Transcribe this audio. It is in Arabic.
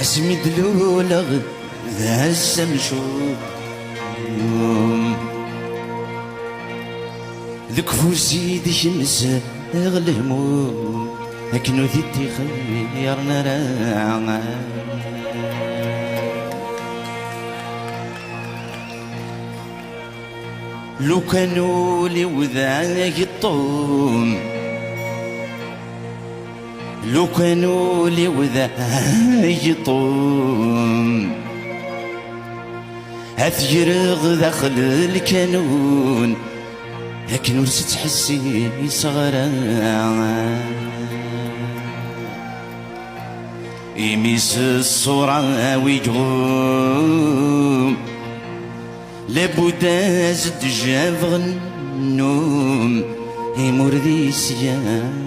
اسمي دلولغ ذا السمشوم ذك فوزي دي شمس غلهموم لكن ذيتي خيرنا راعا لو كانوا لي وذاك الطوم لو كانوا لي وذاك الطوم هثيرغ داخل الكانون لكن ورست تحسي صغرا يميس الصورة ويجغوم لابد زد جافغ النوم يمر ذي سيان